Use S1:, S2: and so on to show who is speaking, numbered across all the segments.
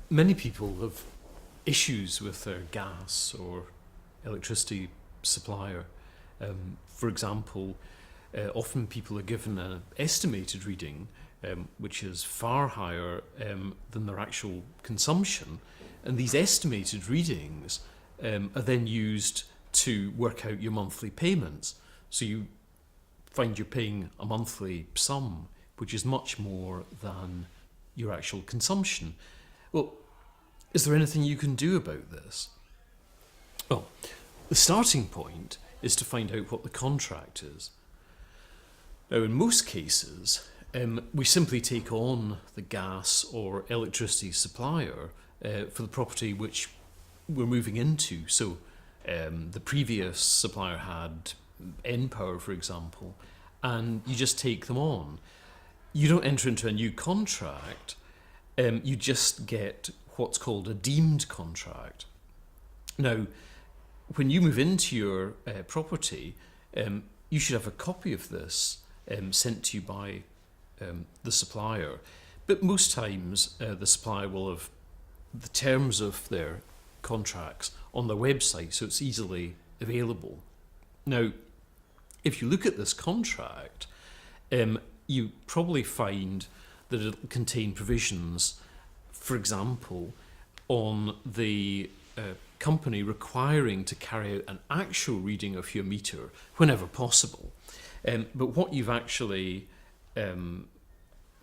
S1: Many people have issues with their gas or electricity supplier. For example, often people are given an estimated reading which is far higher than their actual consumption, and these estimated readings are then used to work out your monthly payments. So you find you're paying a monthly sum which is much more than your actual consumption. Well, is there anything you can do about this? Well, the starting point is to find out what the contract is. Now, in most cases, we simply take on the gas or electricity supplier for the property which we're moving into. So the previous supplier had N-Power, for example, and you just take them on. You don't enter into a new contract, you just get what's called a deemed contract. Now, when you move into your property, you should have a copy of this sent to you by the supplier. But most times the supplier will have the terms of their contracts on their website, so it's easily available. Now, if you look at this contract, you probably find that it'll contain provisions, for example, on the company requiring to carry out an actual reading of your meter whenever possible. But what you've actually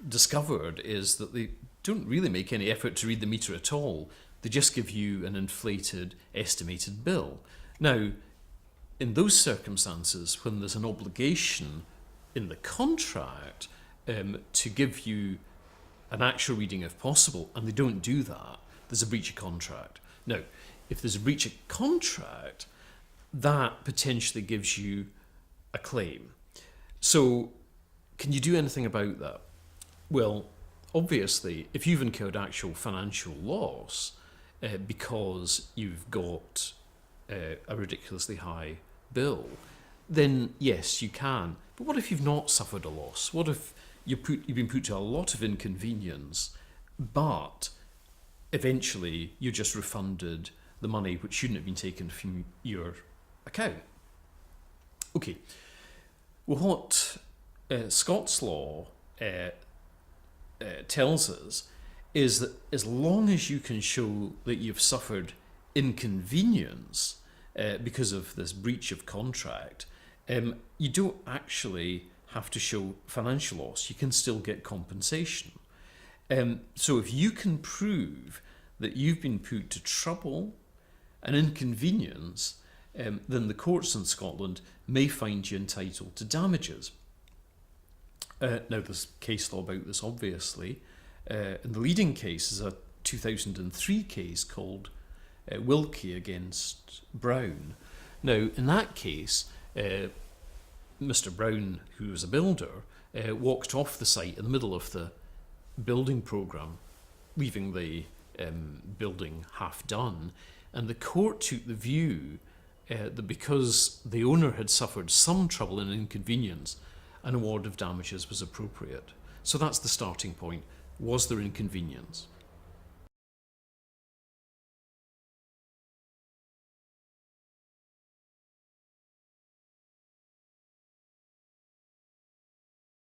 S1: discovered is that they don't really make any effort to read the meter at all. They just give you an inflated estimated bill. Now, in those circumstances, when there's an obligation in the contract to give you an actual reading if possible, and they don't do that, there's a breach of contract. Now, if there's a breach of contract, that potentially gives you a claim. So, can you do anything about that? Well, obviously, if you've incurred actual financial loss because you've got a ridiculously high bill, then yes, you can. But what if you've not suffered a loss? What if you've been put to a lot of inconvenience, but eventually you're just refunded the money which shouldn't have been taken from your account? Okay, well, what Scots law tells us is that as long as you can show that you've suffered inconvenience because of this breach of contract, you don't actually have to show financial loss. You can still get compensation. So if you can prove that you've been put to trouble and inconvenience, then the courts in Scotland may find you entitled to damages. Now, there's case law about this, obviously. And the leading case is a 2003 case called Wilkie against Brown. Now, in that case, Mr. Brown, who was a builder, walked off the site in the middle of the building programme, leaving the building half done, and the court took the view that because the owner had suffered some trouble and inconvenience, an award of damages was appropriate. So that's the starting point. Was there inconvenience?